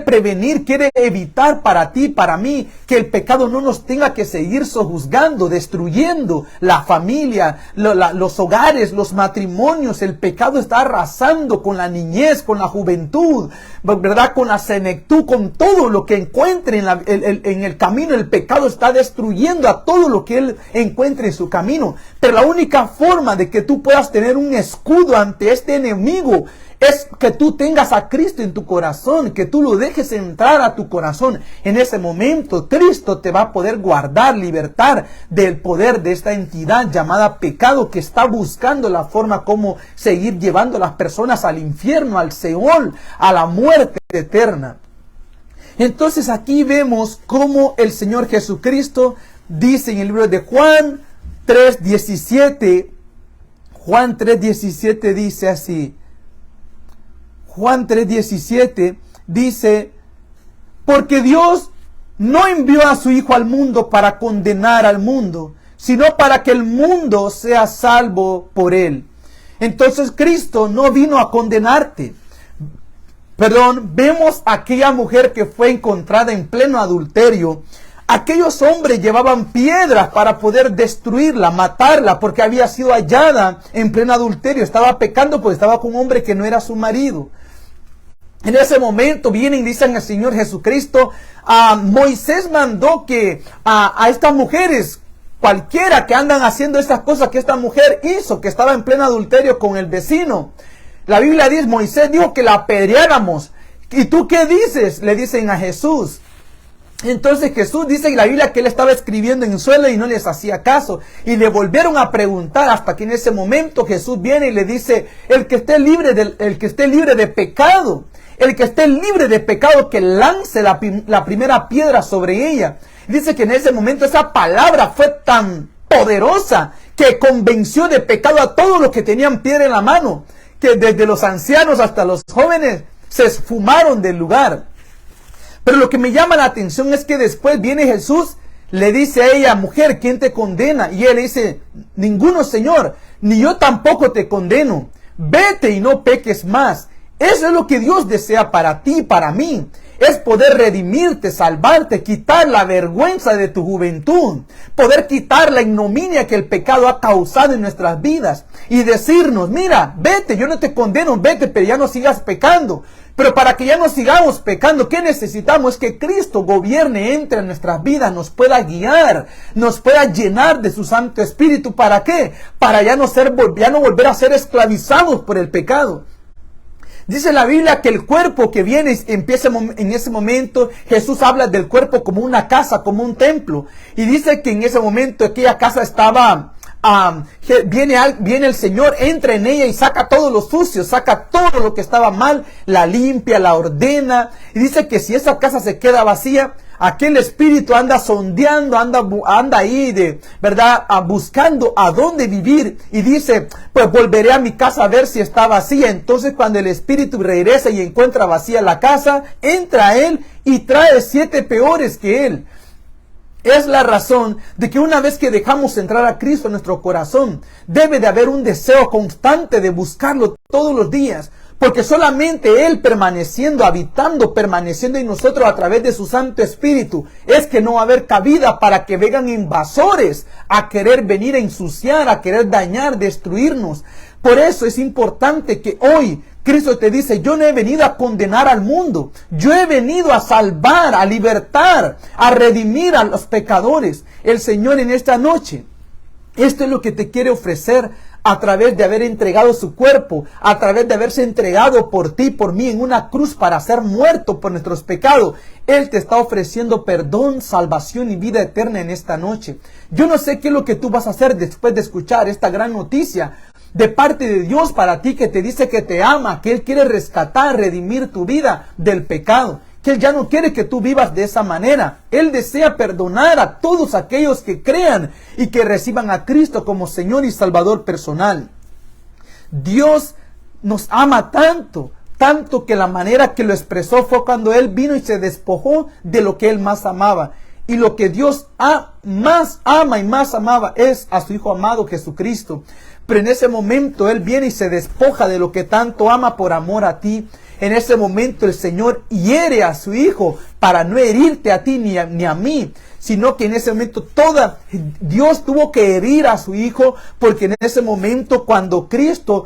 prevenir, quiere evitar para ti, para mí, que el pecado no nos tenga que seguir sojuzgando, destruyendo la familia, los hogares, los matrimonios. El pecado está arrasando con la niñez, con la juventud, ¿verdad? Con la senectud, con todo lo que encuentre en el camino. El pecado está destruyendo a todo lo que él encuentre en su camino. Pero la única forma de que tú puedas tener un escudo ante este enemigo es que tú tengas a Cristo en tu corazón, que tú lo dejes entrar a tu corazón. En ese momento Cristo te va a poder guardar, libertar del poder de esta entidad llamada pecado, que está buscando la forma como seguir llevando a las personas al infierno, al Seol, a la muerte eterna. Entonces aquí vemos cómo el Señor Jesucristo dice en el libro de Juan 3:17, Juan 3:17 dice así. Juan 3:17 dice, porque Dios no envió a su Hijo al mundo para condenar al mundo, sino para que el mundo sea salvo por él. Entonces Cristo no vino a condenarte. Vemos a aquella mujer que fue encontrada en pleno adulterio. Aquellos hombres llevaban piedras para poder destruirla, matarla, porque había sido hallada en pleno adulterio. Estaba pecando porque estaba con un hombre que no era su marido. En ese momento vienen y dicen al Señor Jesucristo, Moisés mandó que a estas mujeres, cualquiera que andan haciendo estas cosas que esta mujer hizo, que estaba en pleno adulterio con el vecino. La Biblia dice, Moisés dijo que la apedreáramos. ¿Y tú qué dices? Le dicen a Jesús. Entonces Jesús dice en la Biblia que él estaba escribiendo en suelo y no les hacía caso. Y le volvieron a preguntar, hasta que en ese momento Jesús viene y le dice, el que esté libre de pecado. el que esté libre de pecado, que lance la primera piedra sobre ella. Dice que en ese momento esa palabra fue tan poderosa que convenció de pecado a todos los que tenían piedra en la mano, que desde los ancianos hasta los jóvenes se esfumaron del lugar. Pero lo que me llama la atención es que después viene Jesús, le dice a ella: mujer, ¿quién te condena? Y él le dice: ninguno, Señor, ni yo tampoco te condeno. Vete y no peques más. Eso es lo que Dios desea para ti, para mí. Es poder redimirte, salvarte, quitar la vergüenza de tu juventud, poder quitar la ignominia que el pecado ha causado en nuestras vidas y decirnos: mira, vete, yo no te condeno, vete, pero ya no sigas pecando. Pero para que ya no sigamos pecando, ¿qué necesitamos? Es que Cristo gobierne, entre en nuestras vidas, nos pueda guiar, nos pueda llenar de su Santo Espíritu. ¿Para qué? Para ya no volver a ser esclavizados por el pecado. Dice la Biblia que el cuerpo que viene, empieza en ese momento, Jesús habla del cuerpo como una casa, como un templo. Y dice que en ese momento aquella casa estaba, viene el Señor, entra en ella y saca todo lo sucio, saca todo lo que estaba mal, la limpia, la ordena. Y dice que si esa casa se queda vacía, aquel espíritu anda sondeando, anda ahí ¿verdad? Buscando a dónde vivir. Y dice: pues volveré a mi casa a ver si está vacía. Entonces cuando el espíritu regresa y encuentra vacía la casa, entra a él y trae 7 peores que él. Es la razón de que una vez que dejamos entrar a Cristo en nuestro corazón, debe de haber un deseo constante de buscarlo todos los días. Porque solamente Él permaneciendo, habitando, permaneciendo en nosotros a través de su Santo Espíritu, es que no va a haber cabida para que vengan invasores a querer venir a ensuciar, a querer dañar, destruirnos. Por eso es importante que hoy Cristo te dice: yo no he venido a condenar al mundo, yo he venido a salvar, a libertar, a redimir a los pecadores. El Señor en esta noche, esto es lo que te quiere ofrecer a través de haber entregado su cuerpo, a través de haberse entregado por ti, por mí, en una cruz para ser muerto por nuestros pecados. Él te está ofreciendo perdón, salvación y vida eterna en esta noche. Yo no sé qué es lo que tú vas a hacer después de escuchar esta gran noticia de parte de Dios para ti, que te dice que te ama, que Él quiere rescatar, redimir tu vida del pecado, que Él ya no quiere que tú vivas de esa manera. Él desea perdonar a todos aquellos que crean y que reciban a Cristo como Señor y Salvador personal. Dios nos ama tanto, tanto que la manera que lo expresó fue cuando Él vino y se despojó de lo que Él más amaba. Y lo que Dios más ama y más amaba es a su Hijo amado Jesucristo. Pero en ese momento Él viene y se despoja de lo que tanto ama por amor a ti. En ese momento el Señor hiere a su Hijo para no herirte a ti ni a mí, sino que en ese momento Dios tuvo que herir a su Hijo, porque en ese momento cuando Cristo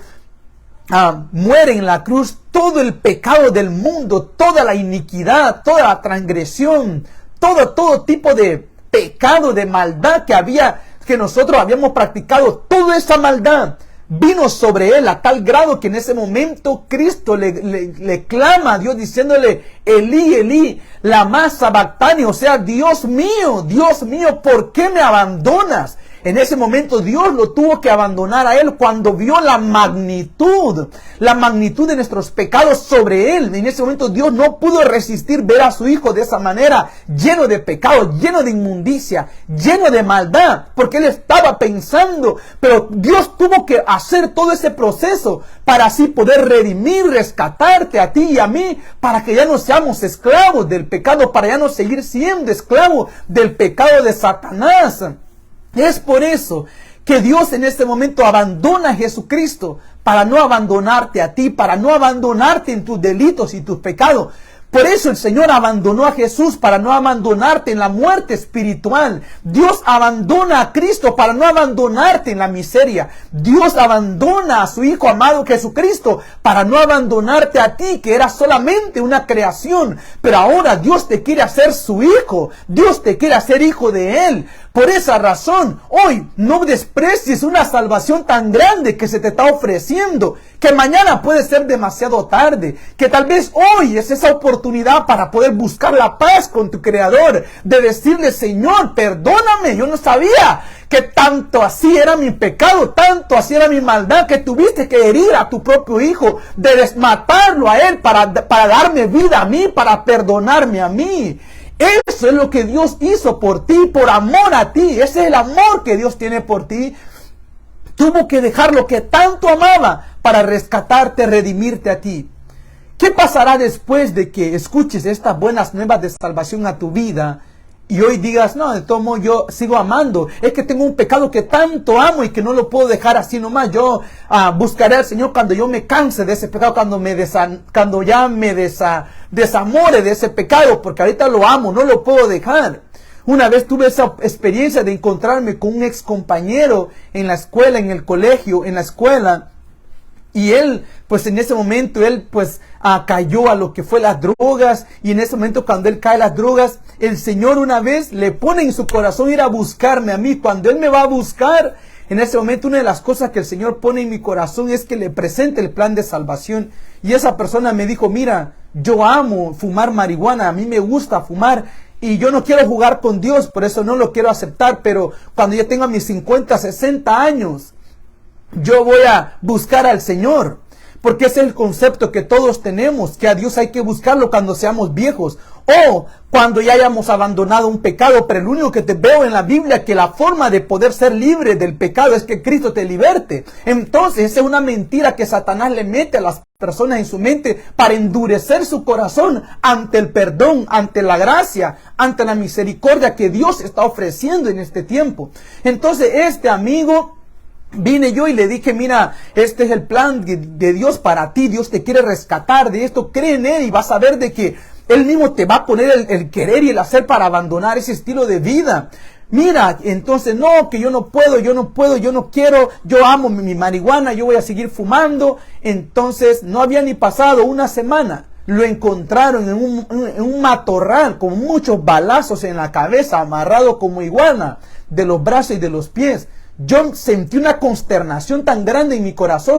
muere en la cruz, todo el pecado del mundo, toda la iniquidad, toda la transgresión, todo tipo de pecado, de maldad que nosotros habíamos practicado, toda esa maldad vino sobre Él a tal grado que en ese momento Cristo le clama a Dios diciéndole: Elí, Elí, lama sabactani, o sea, Dios mío, ¿por qué me abandonas? En ese momento Dios lo tuvo que abandonar a Él cuando vio la magnitud de nuestros pecados sobre Él. En ese momento Dios no pudo resistir ver a su Hijo de esa manera, lleno de pecado, lleno de inmundicia, lleno de maldad, porque Él estaba pensando, pero Dios tuvo que hacer todo ese proceso para así poder redimir, rescatarte a ti y a mí, para que ya no seamos esclavos del pecado, para ya no seguir siendo esclavos del pecado de Satanás. Es por eso que Dios en este momento abandona a Jesucristo, para no abandonarte a ti, para no abandonarte en tus delitos y tus pecados. Por eso el Señor abandonó a Jesús, para no abandonarte en la muerte espiritual. Dios abandona a Cristo para no abandonarte en la miseria. Dios abandona a su Hijo amado Jesucristo para no abandonarte a ti, que eras solamente una creación. Pero ahora Dios te quiere hacer su Hijo. Dios te quiere hacer hijo de Él. Por esa razón, hoy no desprecies una salvación tan grande que se te está ofreciendo, que mañana puede ser demasiado tarde, que tal vez hoy es esa oportunidad para poder buscar la paz con tu Creador, de decirle: Señor, perdóname, yo no sabía que tanto así era mi pecado, tanto así era mi maldad, que tuviste que herir a tu propio hijo, de desmatarlo a él para darme vida a mí, para perdonarme a mí. Eso es lo que Dios hizo por ti, por amor a ti. Ese es el amor que Dios tiene por ti. Tuvo que dejar lo que tanto amaba para rescatarte, redimirte a ti. ¿Qué pasará después de que escuches estas buenas nuevas de salvación a tu vida y hoy digas: no, de todo modo yo sigo amando? Es que tengo un pecado que tanto amo y que no lo puedo dejar así nomás. Yo buscaré al Señor cuando yo me canse de ese pecado, cuando ya me desamore de ese pecado, porque ahorita lo amo, no lo puedo dejar. Una vez tuve esa experiencia de encontrarme con un ex compañero en la escuela, en el colegio, en la escuela. Y él, pues en ese momento, él pues cayó a lo que fue las drogas. Y en ese momento, cuando él cae a las drogas, el Señor una vez le pone en su corazón ir a buscarme a mí. Cuando él me va a buscar, en ese momento una de las cosas que el Señor pone en mi corazón es que le presente el plan de salvación. Y esa persona me dijo: mira, yo amo fumar marihuana, a mí me gusta fumar. Y yo no quiero jugar con Dios, por eso no lo quiero aceptar. Pero cuando yo tenga mis 50, 60 años... yo voy a buscar al Señor, porque ese es el concepto que todos tenemos, que a Dios hay que buscarlo cuando seamos viejos o cuando ya hayamos abandonado un pecado. Pero lo único que te veo en la Biblia, que la forma de poder ser libre del pecado es que Cristo te liberte. Entonces esa es una mentira que Satanás le mete a las personas en su mente para endurecer su corazón ante el perdón, ante la gracia, ante la misericordia que Dios está ofreciendo en este tiempo. Entonces este amigo... vine yo y le dije: mira, este es el plan de Dios para ti. Dios te quiere rescatar de esto. Cree en Él y vas a ver de que Él mismo te va a poner el querer y el hacer para abandonar ese estilo de vida. Mira, entonces no, que yo no puedo, yo no quiero, yo amo mi marihuana, yo voy a seguir fumando. Entonces no había ni pasado una semana. Lo encontraron en un matorral con muchos balazos en la cabeza, amarrado como iguana, de los brazos y de los pies. Yo sentí una consternación tan grande en mi corazón,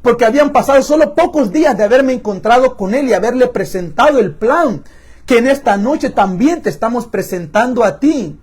porque habían pasado solo pocos días de haberme encontrado con él y haberle presentado el plan que en esta noche también te estamos presentando a ti.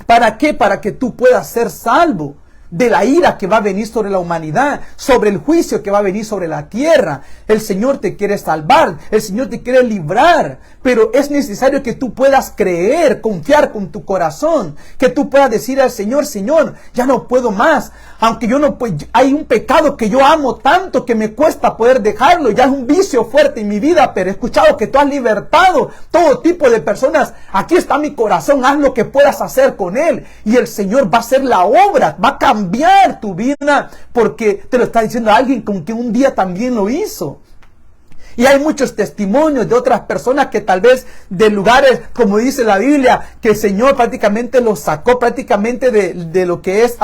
¿Para qué? Para que tú puedas ser salvo de la ira que va a venir sobre la humanidad, sobre el juicio que va a venir sobre la tierra. El Señor te quiere salvar, el Señor te quiere librar, pero es necesario que tú puedas creer, confiar con tu corazón, que tú puedas decir al Señor: Señor, ya no puedo más, aunque yo no puedo, hay un pecado que yo amo tanto que me cuesta poder dejarlo, ya es un vicio fuerte en mi vida, pero he escuchado que tú has libertado todo tipo de personas. Aquí está mi corazón, haz lo que puedas hacer con él, y el Señor va a hacer la obra, va a cambiar tu vida, porque te lo está diciendo alguien con quien un día también lo hizo. Y hay muchos testimonios de otras personas que tal vez de lugares, como dice la Biblia, que el Señor prácticamente los sacó prácticamente de lo que es,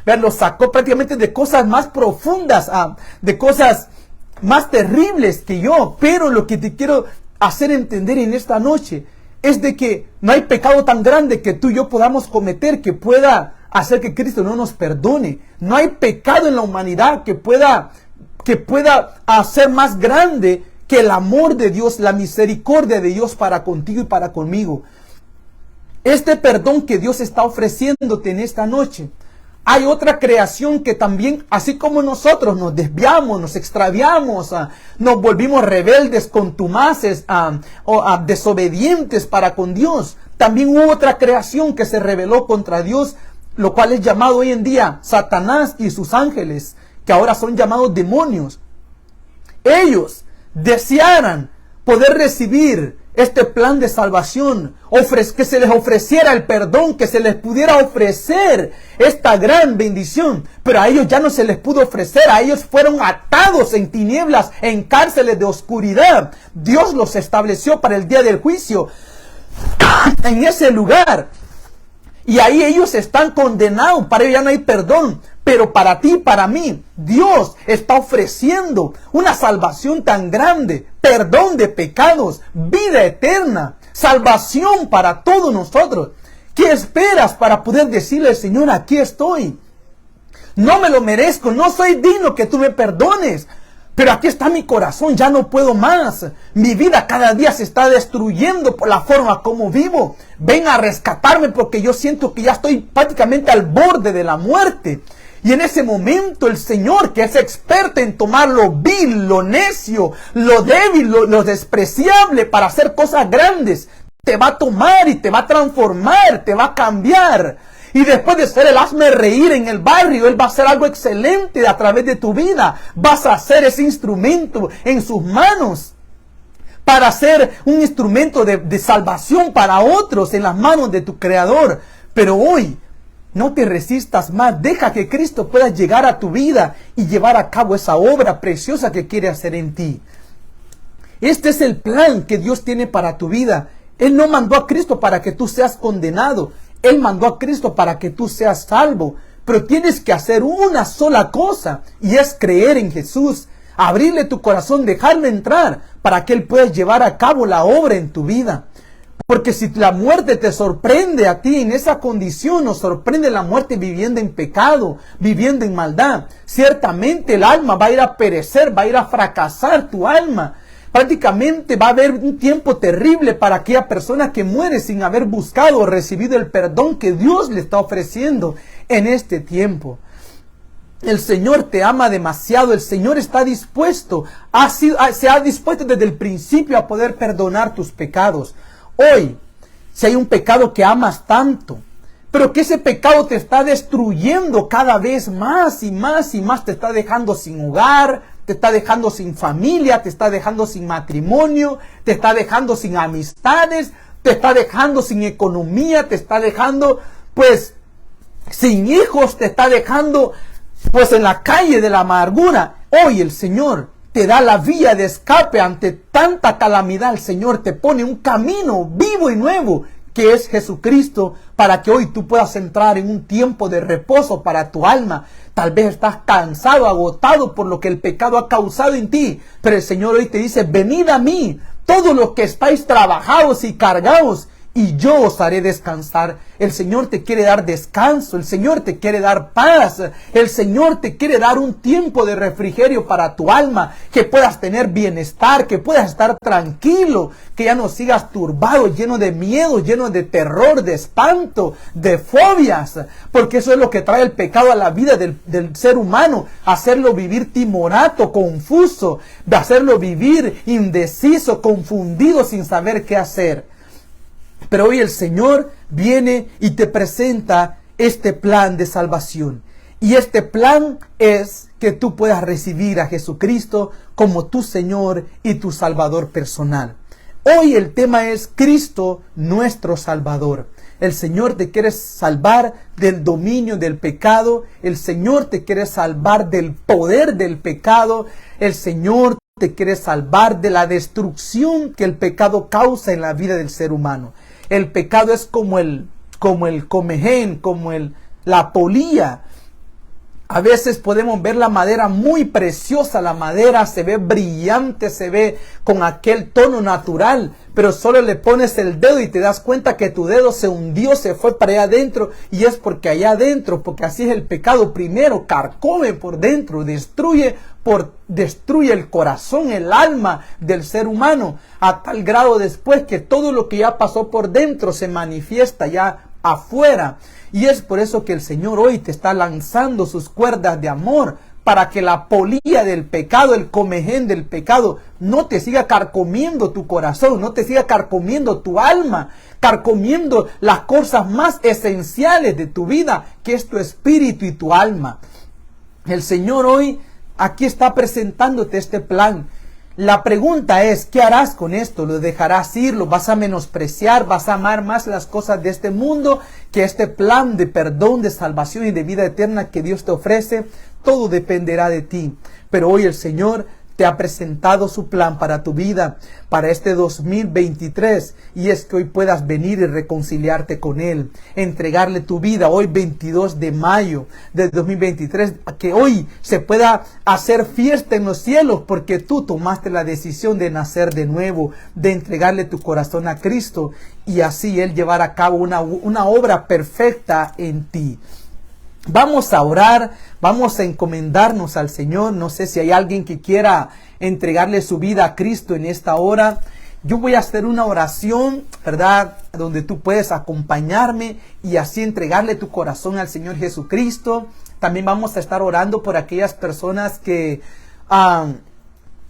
los sacó prácticamente de cosas más profundas, de cosas más terribles que yo. Pero lo que te quiero hacer entender en esta noche es de que no hay pecado tan grande que tú y yo podamos cometer que pueda hacer que Cristo no nos perdone. No hay pecado en la humanidad que pueda hacer más grande que el amor de Dios, la misericordia de Dios para contigo y para conmigo. Este perdón que Dios está ofreciéndote en esta noche. Hay otra creación que también, así como nosotros nos desviamos, nos extraviamos, nos volvimos rebeldes, contumaces, desobedientes para con Dios. También hubo otra creación que se rebeló contra Dios, lo cual es llamado hoy en día Satanás y sus ángeles, que ahora son llamados demonios. Ellos desearan poder recibir este plan de salvación, que se les ofreciera el perdón, que se les pudiera ofrecer esta gran bendición, pero a ellos ya no se les pudo ofrecer. A ellos fueron atados en tinieblas, en cárceles de oscuridad. Dios los estableció para el día del juicio en ese lugar, y ahí ellos están condenados. Para ellos ya no hay perdón. Pero para ti y para mí, Dios está ofreciendo una salvación tan grande, perdón de pecados, vida eterna, salvación para todos nosotros, ¿Qué esperas para poder decirle al Señor, aquí estoy? No me lo merezco, no soy digno que tú me perdones. Pero aquí está mi corazón, ya no puedo más. Mi vida cada día se está destruyendo por la forma como vivo. Ven a rescatarme porque yo siento que ya estoy prácticamente al borde de la muerte. Y en ese momento el Señor, que es experto en tomar lo vil, lo necio, lo débil, lo despreciable para hacer cosas grandes, te va a tomar y te va a transformar, te va a cambiar. Y después de ser el hazme reír en el barrio, Él va a hacer algo excelente a través de tu vida. Vas a ser ese instrumento en sus manos para ser un instrumento de salvación para otros en las manos de tu Creador. Pero hoy, no te resistas más. Deja que Cristo pueda llegar a tu vida y llevar a cabo esa obra preciosa que quiere hacer en ti. Este es el plan que Dios tiene para tu vida. Él no mandó a Cristo para que tú seas condenado. Él mandó a Cristo para que tú seas salvo. Pero tienes que hacer una sola cosa, y es creer en Jesús. Abrirle tu corazón, dejarlo entrar para que Él pueda llevar a cabo la obra en tu vida. Porque si la muerte te sorprende a ti en esa condición, nos sorprende la muerte viviendo en pecado, viviendo en maldad, ciertamente el alma va a ir a perecer, va a ir a fracasar tu alma. Prácticamente va a haber un tiempo terrible para aquella persona que muere sin haber buscado o recibido el perdón que Dios le está ofreciendo en este tiempo. El Señor te ama demasiado, el Señor está dispuesto, se ha dispuesto desde el principio a poder perdonar tus pecados. Hoy, si hay un pecado que amas tanto, pero que ese pecado te está destruyendo cada vez más y más y más, te está dejando sin hogar, te está dejando sin familia, te está dejando sin matrimonio, te está dejando sin amistades, te está dejando sin economía, te está dejando pues sin hijos, te está dejando pues en la calle de la amargura. Hoy el Señor te da la vía de escape ante tanta calamidad. El Señor te pone un camino vivo y nuevo, que es Jesucristo, para que hoy tú puedas entrar en un tiempo de reposo para tu alma. Tal vez estás cansado, agotado por lo que el pecado ha causado en ti, pero el Señor hoy te dice, venid a mí, todos los que estáis trabajados y cargados, y yo os haré descansar. El Señor te quiere dar descanso, el Señor te quiere dar paz, el Señor te quiere dar un tiempo de refrigerio para tu alma, que puedas tener bienestar, que puedas estar tranquilo, que ya no sigas turbado, lleno de miedo, lleno de terror, de espanto, de fobias, porque eso es lo que trae el pecado a la vida del ser humano, hacerlo vivir timorato, confuso, de hacerlo vivir indeciso, confundido, sin saber qué hacer. Pero hoy el Señor viene y te presenta este plan de salvación. Y este plan es que tú puedas recibir a Jesucristo como tu Señor y tu Salvador personal. Hoy el tema es Cristo, nuestro Salvador. El Señor te quiere salvar del dominio del pecado. El Señor te quiere salvar del poder del pecado. El Señor te quiere salvar de la destrucción que el pecado causa en la vida del ser humano. El pecado es como el comején, como la polilla. A veces podemos ver la madera muy preciosa, la madera se ve brillante, se ve con aquel tono natural, pero solo le pones el dedo y te das cuenta que tu dedo se hundió, se fue para allá adentro, y es porque allá adentro, porque así es el pecado, primero carcome por dentro, destruye el corazón, el alma del ser humano, a tal grado después que todo lo que ya pasó por dentro se manifiesta ya afuera. Y es por eso que el Señor hoy te está lanzando sus cuerdas de amor, para que la polilla del pecado, el comején del pecado, no te siga carcomiendo tu corazón, no te siga carcomiendo tu alma, carcomiendo las cosas más esenciales de tu vida, que es tu espíritu y tu alma. El Señor hoy aquí está presentándote este plan. La pregunta es, ¿qué harás con esto? ¿Lo dejarás ir? ¿Lo vas a menospreciar? ¿Vas a amar más las cosas de este mundo que este plan de perdón, de salvación y de vida eterna que Dios te ofrece? Todo dependerá de ti. Pero hoy el Señor te ha presentado su plan para tu vida, para este 2023, y es que hoy puedas venir y reconciliarte con Él, entregarle tu vida hoy 22 de mayo de 2023, que hoy se pueda hacer fiesta en los cielos porque tú tomaste la decisión de nacer de nuevo, de entregarle tu corazón a Cristo y así Él llevar a cabo una obra perfecta en ti. Vamos a orar, vamos a encomendarnos al Señor. No sé si hay alguien que quiera entregarle su vida a Cristo en esta hora. Yo voy a hacer una oración, ¿verdad? Donde tú puedes acompañarme y así entregarle tu corazón al Señor Jesucristo. También vamos a estar orando por aquellas personas que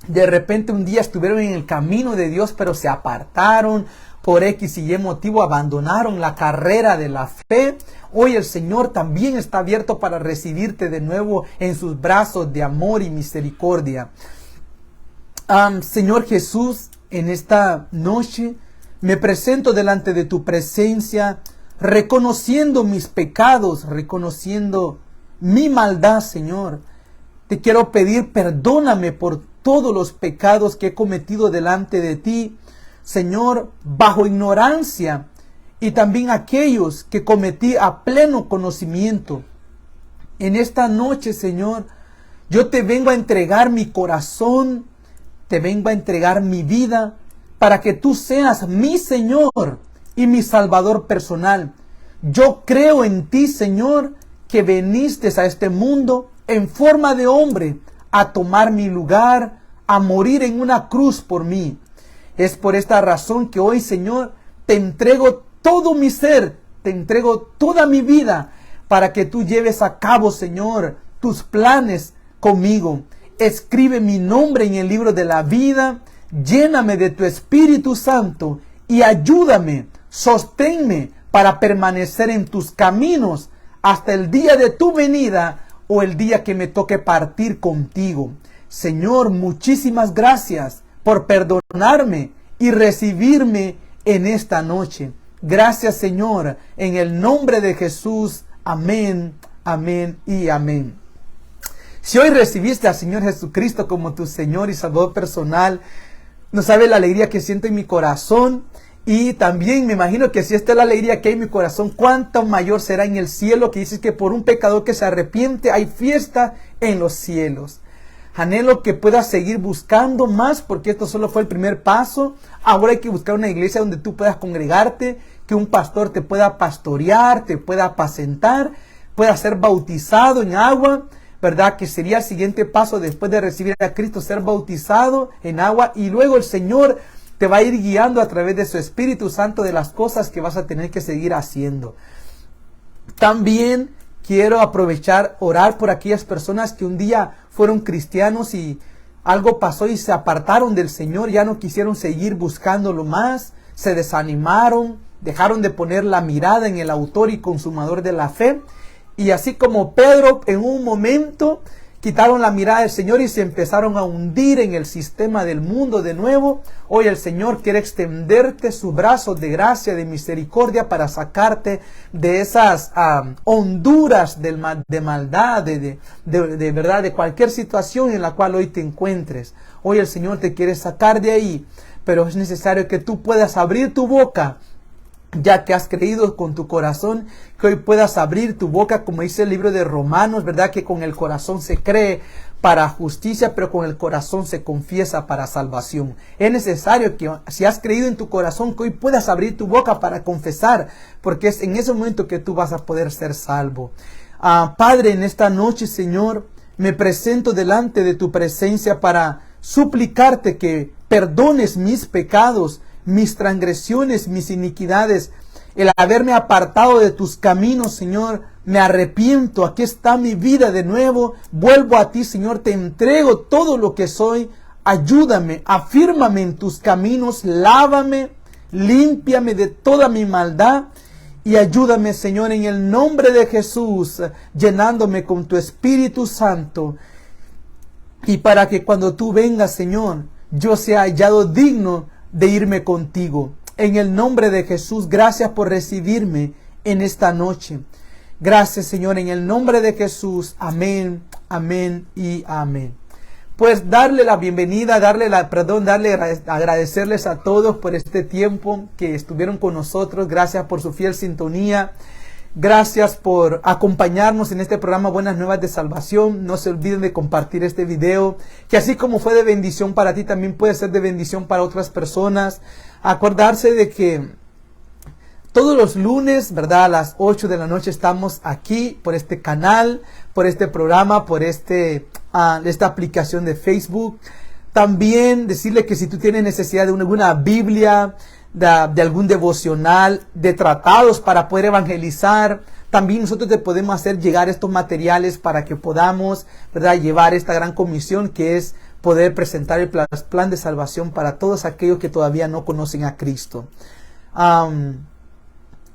de repente un día estuvieron en el camino de Dios, pero se apartaron por X y Y motivo, abandonaron la carrera de la fe. Hoy el Señor también está abierto para recibirte de nuevo en sus brazos de amor y misericordia. Señor Jesús, en esta noche me presento delante de tu presencia, reconociendo mis pecados, reconociendo mi maldad, Señor. Te quiero pedir, perdóname por todos los pecados que he cometido delante de ti, Señor, bajo ignorancia, y también aquellos que cometí a pleno conocimiento. En esta noche, Señor, yo te vengo a entregar mi corazón, te vengo a entregar mi vida, para que tú seas mi Señor y mi Salvador personal. Yo creo en ti, Señor, que viniste a este mundo en forma de hombre, a tomar mi lugar, a morir en una cruz por mí. Es por esta razón que hoy, Señor, te entrego todo mi ser, te entrego toda mi vida para que tú lleves a cabo, Señor, tus planes conmigo. Escribe mi nombre en el libro de la vida, lléname de tu Espíritu Santo y ayúdame, sosténme para permanecer en tus caminos hasta el día de tu venida o el día que me toque partir contigo. Señor, muchísimas gracias por perdonarme y recibirme en esta noche. Gracias, Señor, en el nombre de Jesús. Amén, amén y amén. Si hoy recibiste al Señor Jesucristo como tu Señor y Salvador personal, no sabes la alegría que siento en mi corazón. Y también me imagino que si esta es la alegría que hay en mi corazón, cuánto mayor será en el cielo, que dices que por un pecador que se arrepiente hay fiesta en los cielos. Anhelo que puedas seguir buscando más, porque esto solo fue el primer paso. Ahora hay que buscar una iglesia donde tú puedas congregarte, que un pastor te pueda pastorear, te pueda apacentar, pueda ser bautizado en agua, ¿verdad? Que sería el siguiente paso después de recibir a Cristo, ser bautizado en agua, y luego el Señor te va a ir guiando a través de su Espíritu Santo de las cosas que vas a tener que seguir haciendo. También quiero aprovechar, orar por aquellas personas que un día fueron cristianos y algo pasó y se apartaron del Señor, ya no quisieron seguir buscándolo más, se desanimaron, dejaron de poner la mirada en el autor y consumador de la fe. Y así como Pedro, en un momento quitaron la mirada del Señor y se empezaron a hundir en el sistema del mundo de nuevo. Hoy el Señor quiere extenderte su brazo de gracia, de misericordia, para sacarte de esas honduras de maldad, de verdad, de cualquier situación en la cual hoy te encuentres. Hoy el Señor te quiere sacar de ahí, pero es necesario que tú puedas abrir tu boca, ya que has creído con tu corazón, que hoy puedas abrir tu boca, como dice el libro de Romanos, ¿verdad? Que con el corazón se cree para justicia, pero con el corazón se confiesa para salvación. Es necesario que, si has creído en tu corazón, que hoy puedas abrir tu boca para confesar, porque es en ese momento que tú vas a poder ser salvo. Padre, en esta noche, Señor, me presento delante de tu presencia para suplicarte que perdones mis pecados, mis transgresiones, mis iniquidades, el haberme apartado de tus caminos, Señor. Me arrepiento, aquí está mi vida de nuevo, vuelvo a ti, Señor, te entrego todo lo que soy. Ayúdame, afírmame en tus caminos, lávame, límpiame de toda mi maldad y ayúdame, Señor, en el nombre de Jesús, llenándome con tu Espíritu Santo, y para que cuando tú vengas, Señor, yo sea hallado digno de irme contigo. En el nombre de Jesús, gracias por recibirme en esta noche. Gracias, Señor, en el nombre de Jesús. Amén, amén y amén. pues darle la bienvenida, agradecerles a todos por este tiempo que estuvieron con nosotros. Gracias por su fiel sintonía. Gracias por acompañarnos en este programa Buenas Nuevas de Salvación. No se olviden de compartir este video, que así como fue de bendición para ti, también puede ser de bendición para otras personas. Acordarse de que todos los lunes, ¿verdad? A las 8 de la noche estamos aquí por este canal, por este programa, por esta aplicación de Facebook. También decirle que si tú tienes necesidad de alguna Biblia, de algún devocional, de tratados para poder evangelizar, también nosotros te podemos hacer llegar estos materiales para que podamos, ¿verdad?, llevar esta gran comisión que es poder presentar el plan de salvación para todos aquellos que todavía no conocen a Cristo.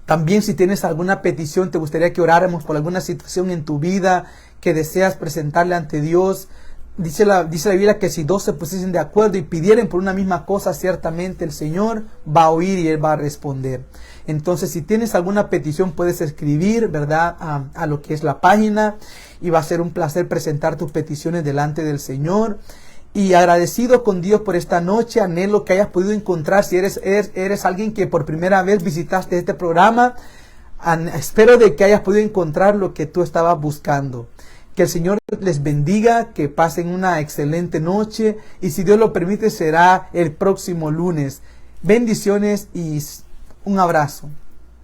También si tienes alguna petición, te gustaría que oráramos por alguna situación en tu vida que deseas presentarle ante Dios. Dice la Biblia que si dos se pusiesen de acuerdo y pidieren por una misma cosa, ciertamente el Señor va a oír y Él va a responder. Entonces, si tienes alguna petición, puedes escribir, ¿verdad?, a lo que es la página, y va a ser un placer presentar tus peticiones delante del Señor. Y agradecido con Dios por esta noche, anhelo que hayas podido encontrar, si eres alguien que por primera vez visitaste este programa, espero de que hayas podido encontrar lo que tú estabas buscando. Que el Señor les bendiga, que pasen una excelente noche, y si Dios lo permite será el próximo lunes. Bendiciones y un abrazo.